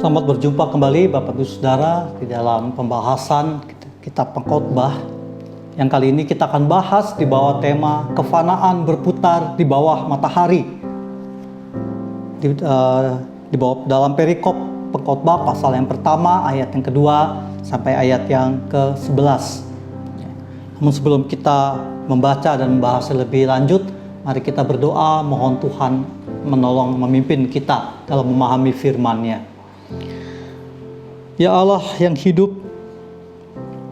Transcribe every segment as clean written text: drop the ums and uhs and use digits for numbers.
Selamat berjumpa kembali Bapak Ibu Saudara di dalam pembahasan kitab Pengkhotbah. Yang kali ini kita akan bahas di bawah tema kefanaan berputar di bawah matahari. Di bawah dalam perikop Pengkhotbah pasal yang pertama, ayat yang kedua sampai ayat yang ke-11. Namun sebelum kita membaca dan membahas lebih lanjut, mari kita berdoa mohon Tuhan menolong memimpin kita dalam memahami firman-Nya. Ya Allah yang hidup,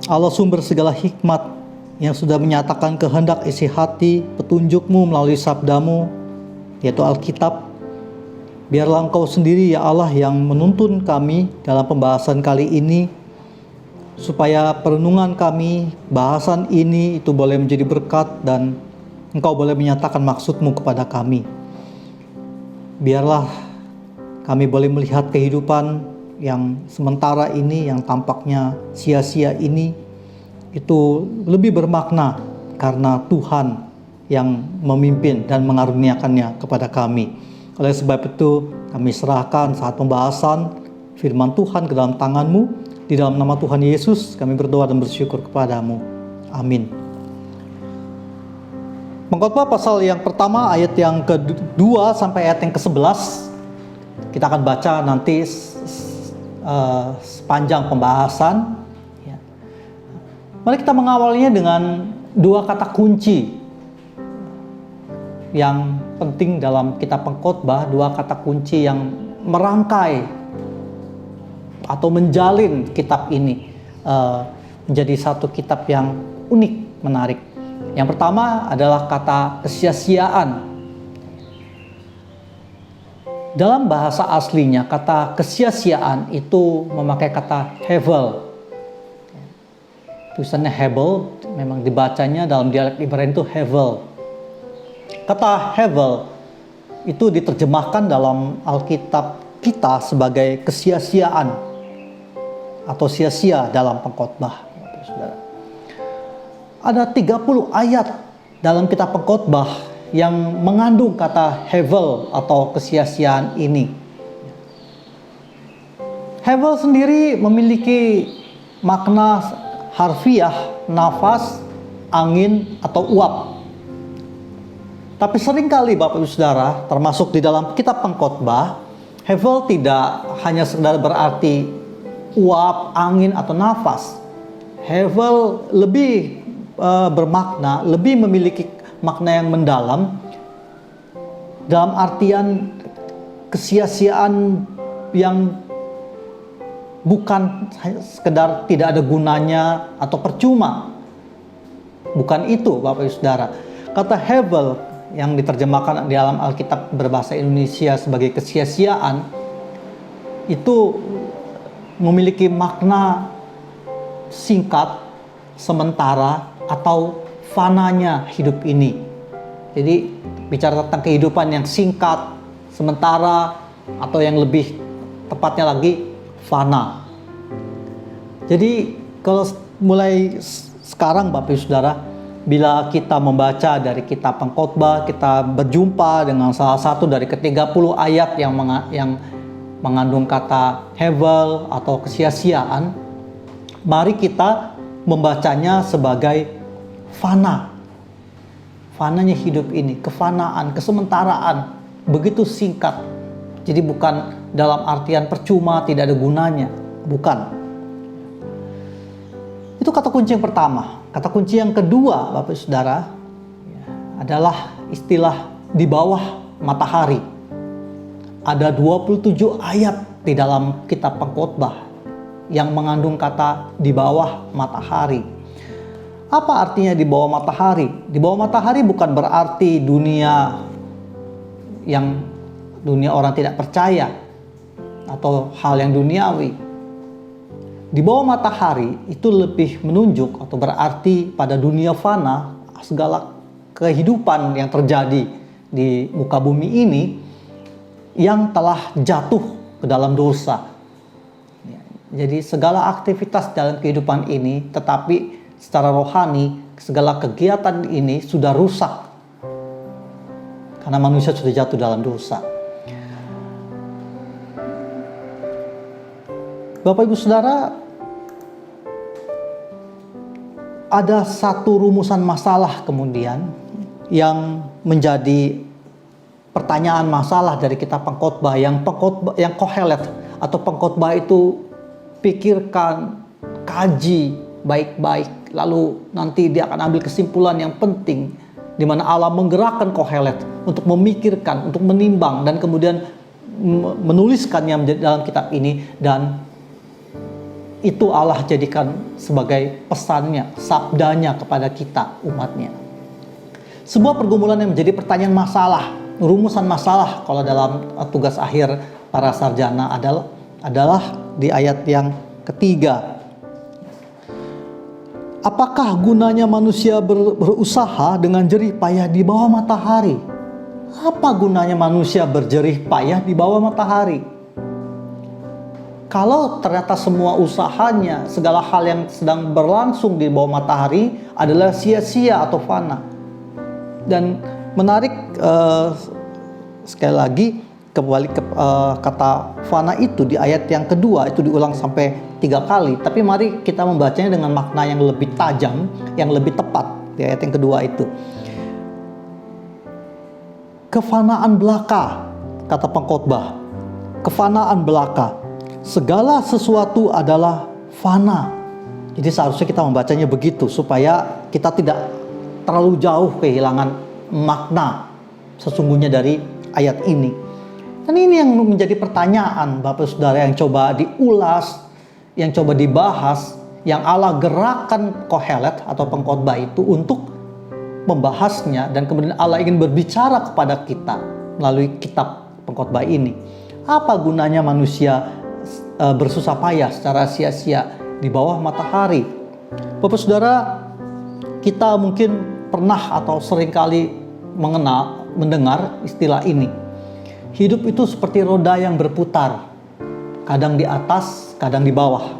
Allah sumber segala hikmat yang sudah menyatakan kehendak isi hati petunjuk-Mu melalui sabda-Mu, yaitu Alkitab. Biarlah Engkau sendiri ya Allah yang menuntun kami dalam pembahasan kali ini, supaya perenungan kami, bahasan ini itu boleh menjadi berkat dan Engkau boleh menyatakan maksud-Mu kepada kami. Biarlah kami boleh melihat kehidupan yang sementara ini, yang tampaknya sia-sia ini, itu lebih bermakna karena Tuhan yang memimpin dan mengaruniakannya kepada kami. Oleh sebab itu, kami serahkan saat pembahasan firman Tuhan ke dalam tangan-Mu. Di dalam nama Tuhan Yesus, kami berdoa dan bersyukur kepada-Mu. Amin. Pengkhotbah pasal yang pertama, ayat yang kedua sampai ayat yang ke-11. Kita akan baca nanti sepanjang pembahasan. Mari kita mengawalnya dengan dua kata kunci yang penting dalam kitab Pengkhotbah, dua kata kunci yang merangkai atau menjalin kitab ini menjadi satu kitab yang unik, menarik. Yang pertama adalah kata kesia-siaan. Dalam bahasa aslinya, kata kesia-siaan itu memakai kata hevel. Tulisannya hebel, memang dibacanya dalam dialek Ibrani itu hevel. Kata hevel itu diterjemahkan dalam Alkitab kita sebagai kesia-siaan atau sia-sia dalam Pengkhotbah. Ada 30 ayat dalam kitab Pengkhotbah yang mengandung kata hevel atau kesia-siaan ini. Hevel sendiri memiliki makna harfiah, nafas, angin, atau uap. Tapi seringkali Bapak Ibu Saudara, termasuk di dalam kitab Pengkhotbah, hevel tidak hanya sekedar berarti uap, angin, atau nafas. Hevel lebih bermakna, lebih memiliki makna yang mendalam dalam artian kesia-siaan yang bukan sekedar tidak ada gunanya atau percuma. Bukan itu Bapak Ibu Saudara. Kata hevel yang diterjemahkan di dalam Alkitab berbahasa Indonesia sebagai kesia-siaan itu memiliki makna singkat, sementara, atau fananya hidup ini. Jadi bicara tentang kehidupan yang singkat, sementara, atau yang lebih tepatnya lagi fana. Jadi kalau mulai sekarang Bapak Ibu Saudara, bila kita membaca dari kitab Pengkhotbah, kita berjumpa dengan salah satu dari ke-30 ayat yang mengandung kata hevel atau kesia-siaan, mari kita membacanya sebagai fana. Fananya hidup ini, kefanaan, kesementaraan, begitu singkat. Jadi bukan dalam artian percuma, tidak ada gunanya, bukan. Itu kata kunci yang pertama. Kata kunci yang kedua, Bapak Saudara, adalah istilah di bawah matahari. Ada 27 ayat di dalam kitab Pengkhotbah yang mengandung kata di bawah matahari. Apa artinya di bawah matahari? Di bawah matahari bukan berarti dunia orang tidak percaya atau hal yang duniawi. Di bawah matahari itu lebih menunjuk atau berarti pada dunia fana, segala kehidupan yang terjadi di muka bumi ini yang telah jatuh ke dalam dosa. Jadi segala aktivitas dalam kehidupan ini, tetapi secara rohani, segala kegiatan ini sudah rusak karena manusia sudah jatuh dalam dosa. Bapak Ibu Saudara, ada satu rumusan masalah kemudian yang menjadi pertanyaan masalah dari kitab pengkhotbah yang Kohelet atau pengkhotbah itu pikirkan, kaji baik-baik, lalu nanti dia akan ambil kesimpulan yang penting di mana Allah menggerakkan Kohelet untuk memikirkan, untuk menimbang dan kemudian menuliskannya dalam kitab ini, dan itu Allah jadikan sebagai pesannya, sabdanya kepada kita umatnya. Sebuah pergumulan yang menjadi pertanyaan masalah, rumusan masalah kalau dalam tugas akhir para sarjana adalah di ayat yang ketiga. Apakah gunanya manusia berusaha dengan jerih payah di bawah matahari? Apa gunanya manusia berjerih payah di bawah matahari? Kalau ternyata semua usahanya, segala hal yang sedang berlangsung di bawah matahari adalah sia-sia atau fana. Dan menarik, sekali lagi kembali ke kata fana itu di ayat yang kedua itu diulang sampai 3 kali. Tapi mari kita membacanya dengan makna yang lebih tajam, yang lebih tepat di ayat yang kedua itu. Kefanaan belaka, kata pengkhotbah. Kefanaan belaka. Segala sesuatu adalah fana. Jadi seharusnya kita membacanya begitu supaya kita tidak terlalu jauh kehilangan makna sesungguhnya dari ayat ini. Dan ini yang menjadi pertanyaan Bapak Saudara yang coba diulas, yang coba dibahas, yang Allah gerakan Kohelet atau pengkhotbah itu untuk membahasnya, dan kemudian Allah ingin berbicara kepada kita melalui kitab pengkhotbah ini. Apa gunanya manusia bersusah payah secara sia-sia di bawah matahari? Bapak Saudara, kita mungkin pernah atau seringkali mendengar istilah ini. Hidup itu seperti roda yang berputar, kadang di atas, kadang di bawah.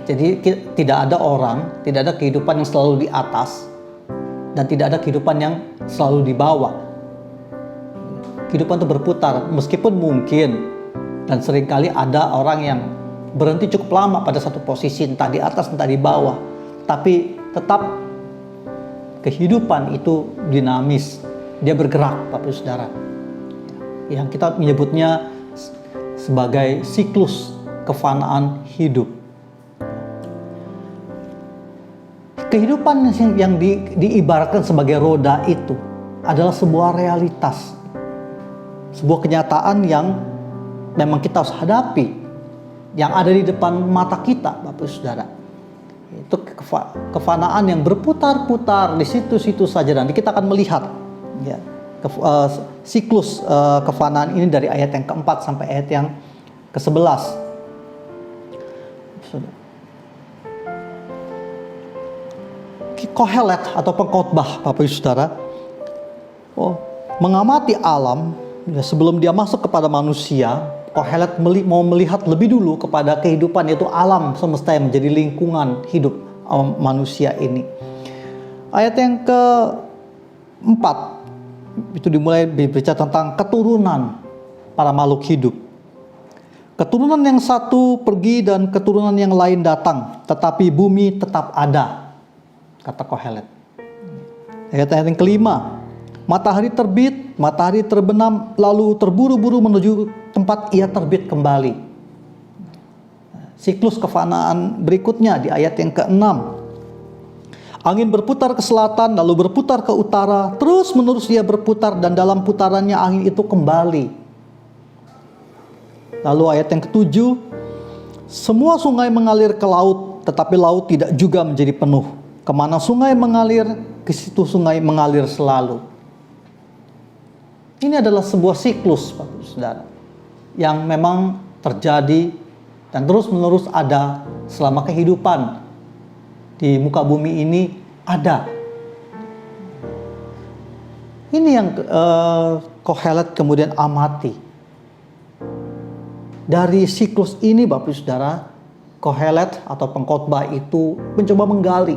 Jadi tidak ada orang, tidak ada kehidupan yang selalu di atas, dan tidak ada kehidupan yang selalu di bawah. Kehidupan itu berputar, meskipun mungkin dan seringkali ada orang yang berhenti cukup lama pada satu posisi, entah di atas, entah di bawah. Tapi tetap kehidupan itu dinamis, dia bergerak, Bapak Saudara. Yang kita menyebutnya sebagai siklus kefanaan hidup. Kehidupan yang diibaratkan sebagai roda itu adalah sebuah realitas, sebuah kenyataan yang memang kita harus hadapi, yang ada di depan mata kita, Bapak Saudara. Itu kefanaan yang berputar-putar di situ-situ saja, dan kita akan melihat ya, siklus kefanaan ini dari ayat yang keempat sampai ayat yang ke-11. Kohelet atau pengkhotbah, Bapak Saudara, mengamati alam ya, sebelum dia masuk kepada manusia. Kohelet mau melihat lebih dulu kepada kehidupan, yaitu alam semesta yang menjadi lingkungan hidup manusia ini. Ayat yang ke-4 itu dimulai berbicara tentang keturunan para makhluk hidup. Keturunan yang satu pergi dan keturunan yang lain datang, tetapi bumi tetap ada, kata Kohelet. Ayat yang kelima, matahari terbit, matahari terbenam, lalu terburu-buru menuju tempat ia terbit kembali. Siklus kefanaan berikutnya di ayat yang ke-6. Angin berputar ke selatan, lalu berputar ke utara, terus menerus ia berputar, dan dalam putarannya angin itu kembali. Lalu ayat yang ke-7. Semua sungai mengalir ke laut, tetapi laut tidak juga menjadi penuh. Kemana sungai mengalir, ke situ sungai mengalir selalu. Ini adalah sebuah siklus, Bapak Saudara, yang memang terjadi dan terus-menerus ada selama kehidupan di muka bumi ini ada. Ini yang Kohelet kemudian amati. Dari siklus ini, Bapak Saudara, Kohelet atau pengkhotbah itu mencoba menggali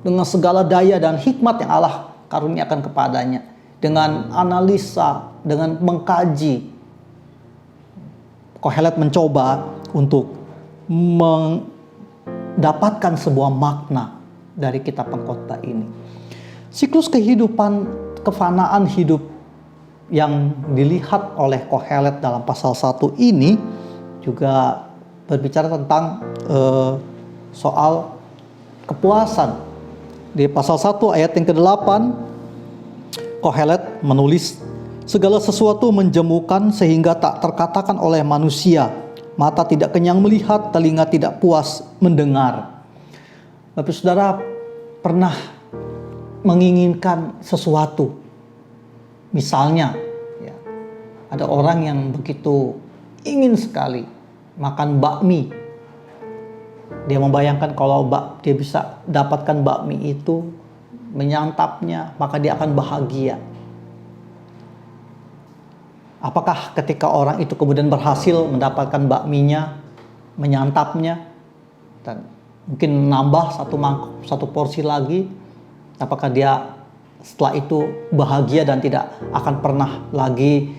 dengan segala daya dan hikmat yang Allah karuniakan kepadanya, dengan analisa, dengan mengkaji Kohelet mencoba untuk mendapatkan sebuah makna dari kitab pengkhotbah ini. Siklus kehidupan, kefanaan hidup yang dilihat oleh Kohelet dalam pasal 1 ini juga berbicara tentang soal kepuasan. Di pasal 1 ayat yang ke-8, Kohelet menulis, segala sesuatu menjemukan sehingga tak terkatakan oleh manusia. Mata tidak kenyang melihat, telinga tidak puas mendengar. Bapak Saudara pernah menginginkan sesuatu. Misalnya, ya, ada orang yang begitu ingin sekali makan bakmi. Dia membayangkan kalau dia bisa dapatkan bakmi itu, menyantapnya, maka dia akan bahagia. Apakah ketika orang itu kemudian berhasil mendapatkan bakminya, menyantapnya, dan mungkin nambah satu porsi lagi, apakah dia setelah itu bahagia dan tidak akan pernah lagi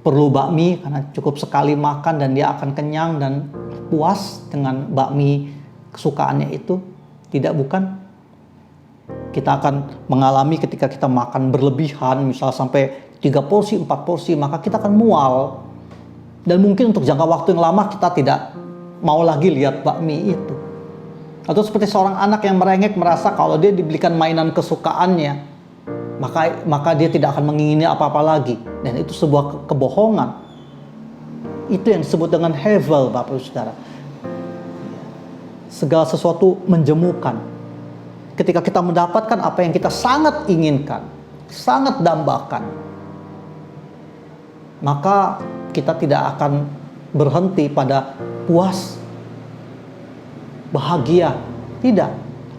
perlu bakmi karena cukup sekali makan dan dia akan kenyang dan puas dengan bakmi kesukaannya itu? Tidak, bukan. Kita akan mengalami ketika kita makan berlebihan, misal sampai 3 porsi, 4 porsi, maka kita akan mual. Dan mungkin untuk jangka waktu yang lama kita tidak mau lagi lihat bakmi itu. Atau seperti seorang anak yang merengek merasa kalau dia dibelikan mainan kesukaannya, maka dia tidak akan mengingini apa-apa lagi. Dan itu sebuah kebohongan. Itu yang disebut dengan hevel, Bapak Saudara. Segala sesuatu menjemukan. Ketika kita mendapatkan apa yang kita sangat inginkan, sangat dambakan, maka kita tidak akan berhenti pada puas, bahagia. Tidak.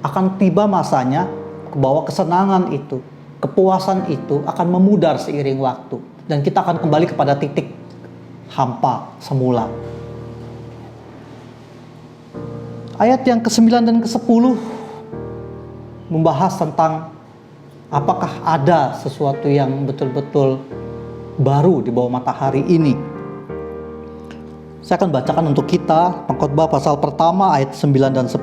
Akan tiba masanya bahwa kesenangan itu, kepuasan itu akan memudar seiring waktu. Dan kita akan kembali kepada titik hampa semula. Ayat yang ke-9 dan ke-10 membahas tentang apakah ada sesuatu yang betul-betul baru di bawah matahari ini. Saya akan bacakan untuk kita Pengkhotbah pasal pertama ayat 9 dan 10.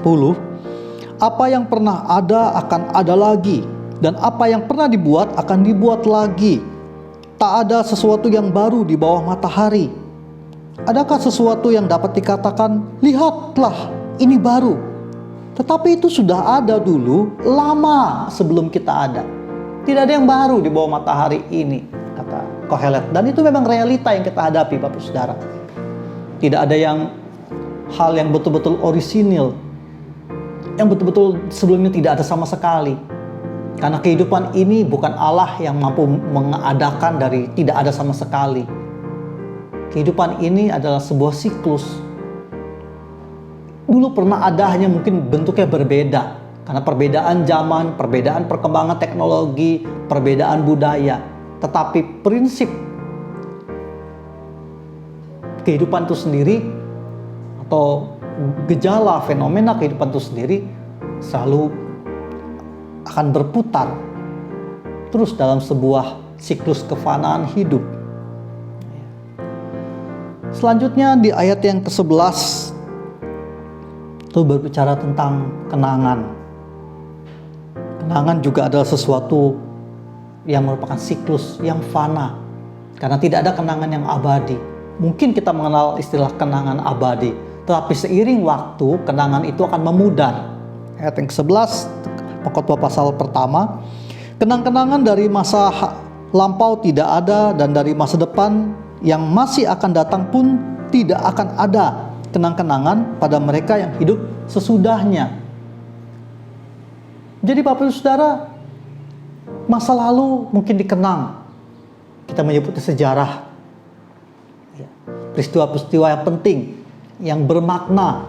Apa yang pernah ada akan ada lagi, dan apa yang pernah dibuat akan dibuat lagi. Tak ada sesuatu yang baru di bawah matahari. Adakah sesuatu yang dapat dikatakan, lihatlah, ini baru? Tetapi itu sudah ada dulu, lama sebelum kita ada. Tidak ada yang baru di bawah matahari ini, kata Kohelet. Dan itu memang realita yang kita hadapi, Bapak Saudara. Tidak ada hal yang betul-betul orisinil, yang betul-betul sebelumnya tidak ada sama sekali. Karena kehidupan ini bukan Allah yang mampu mengadakan dari tidak ada sama sekali. Kehidupan ini adalah sebuah siklus. Dulu pernah ada, hanya mungkin bentuknya berbeda. Karena perbedaan zaman, perbedaan perkembangan teknologi, perbedaan budaya. Tetapi prinsip kehidupan itu sendiri, atau gejala fenomena kehidupan itu sendiri, selalu akan berputar terus dalam sebuah siklus kefanaan hidup. Selanjutnya di ayat yang ke-11 itu berbicara tentang kenangan. Kenangan juga adalah sesuatu yang merupakan siklus yang fana, karena tidak ada kenangan yang abadi. Mungkin kita mengenal istilah kenangan abadi, tetapi seiring waktu kenangan itu akan memudar. Ayat yang ke-11 Pengkhotbah pasal pertama, kenang-kenangan dari masa lampau tidak ada, dan dari masa depan yang masih akan datang pun tidak akan ada kenang-kenangan pada mereka yang hidup sesudahnya. Jadi Bapak Saudara, masa lalu mungkin dikenang, kita menyebutnya sejarah, peristiwa-peristiwa yang penting, yang bermakna,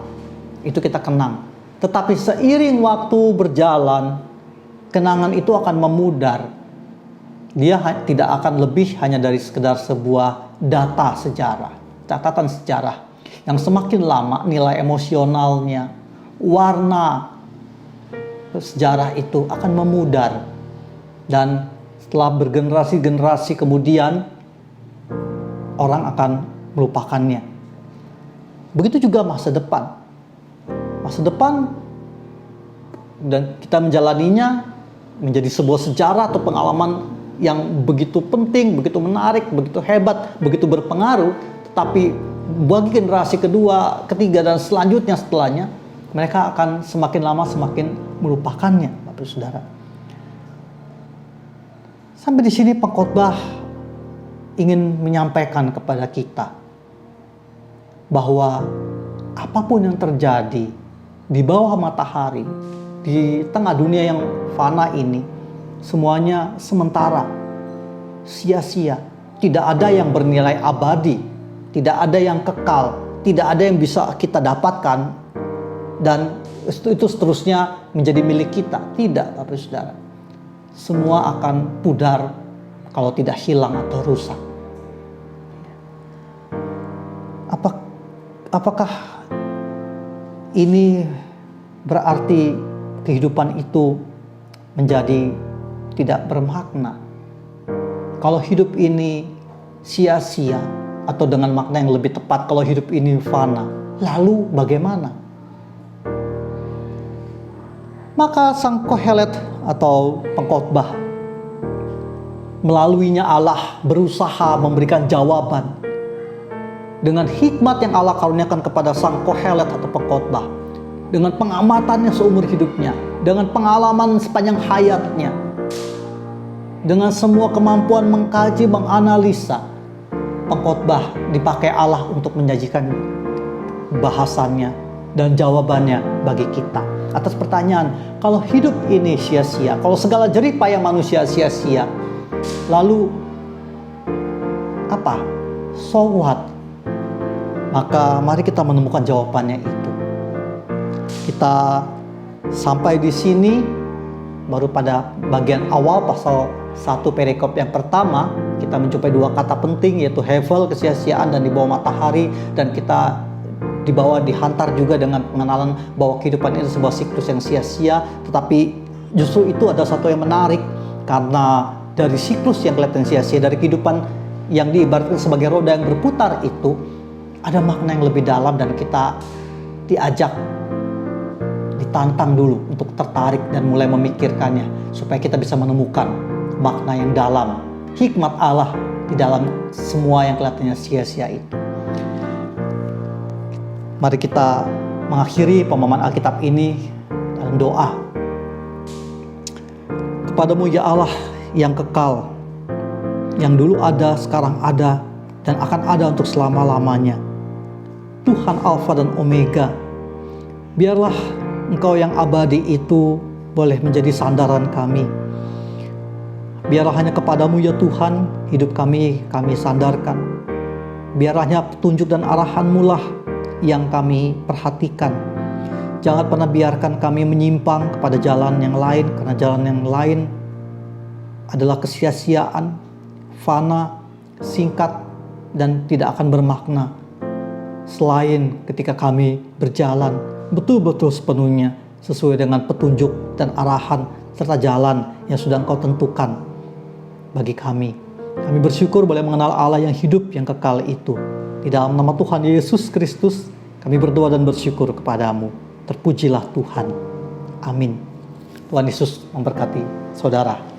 itu kita kenang. Tetapi seiring waktu berjalan, kenangan itu akan memudar. Dia tidak akan lebih hanya dari sekedar sebuah data sejarah, catatan sejarah, yang semakin lama nilai emosionalnya, warna sejarah itu akan memudar. Dan setelah bergenerasi-generasi kemudian, orang akan melupakannya. Begitu juga masa depan. Masa depan dan kita menjalaninya menjadi sebuah sejarah atau pengalaman yang begitu penting, begitu menarik, begitu hebat, begitu berpengaruh. Tetapi bagi generasi kedua, ketiga, dan selanjutnya setelahnya, mereka akan semakin lama semakin melupakannya, Bapak Saudara. Sampai di sini pengkhotbah ingin menyampaikan kepada kita bahwa apapun yang terjadi di bawah matahari, di tengah dunia yang fana ini, semuanya sementara, sia-sia. Tidak ada yang bernilai abadi, tidak ada yang kekal, tidak ada yang bisa kita dapatkan dan itu seterusnya menjadi milik kita. Tidak, Bapak Saudara. Semua akan pudar kalau tidak hilang atau rusak. Apakah ini berarti kehidupan itu menjadi tidak bermakna? Kalau hidup ini sia-sia, atau dengan makna yang lebih tepat, kalau hidup ini fana, lalu bagaimana? Maka sang Kohelet atau pengkhotbah, melaluinya Allah berusaha memberikan jawaban dengan hikmat yang Allah karuniakan kepada sang Kohelet atau pengkhotbah, dengan pengamatannya seumur hidupnya, dengan pengalaman sepanjang hayatnya, dengan semua kemampuan mengkaji, menganalisa. Pengkhotbah dipakai Allah untuk menyajikan bahasannya dan jawabannya bagi kita atas pertanyaan, kalau hidup ini sia-sia, kalau segala jerih payah manusia sia-sia, lalu apa? So what? Maka mari kita menemukan jawabannya itu. Kita sampai di sini baru pada bagian awal pasal 1 perikop yang pertama. Kita menjumpai dua kata penting, yaitu hevel, kesia-siaan, dan di bawah matahari. Dan kita dihantar juga dengan pengenalan bahwa kehidupan ini sebuah siklus yang sia-sia. Tetapi justru itu ada satu yang menarik, karena dari siklus yang kelihatan sia-sia, dari kehidupan yang diibaratkan sebagai roda yang berputar itu, ada makna yang lebih dalam, dan kita ditantang dulu untuk tertarik dan mulai memikirkannya, supaya kita bisa menemukan makna yang dalam, hikmat Allah di dalam semua yang kelihatannya sia-sia itu. Mari kita mengakhiri pemahaman Alkitab ini dalam doa. Kepadamu ya Allah yang kekal, yang dulu ada, sekarang ada, dan akan ada untuk selama-lamanya, Tuhan Alfa dan Omega, biarlah Engkau yang abadi itu boleh menjadi sandaran kami. Biarlah hanya kepadamu ya Tuhan hidup kami sandarkan. Biarlah hanya petunjuk dan arahan-Mu lah yang kami perhatikan. Jangan pernah biarkan kami menyimpang kepada jalan yang lain, karena jalan yang lain adalah kesia-siaan, fana, singkat, dan tidak akan bermakna selain ketika kami berjalan betul-betul sepenuhnya sesuai dengan petunjuk dan arahan serta jalan yang sudah Engkau tentukan bagi kami. Kami bersyukur boleh mengenal Allah yang hidup, yang kekal itu. Di dalam nama Tuhan Yesus Kristus kami berdoa dan bersyukur kepadamu. Terpujilah Tuhan. Amin. Tuhan Yesus memberkati saudara.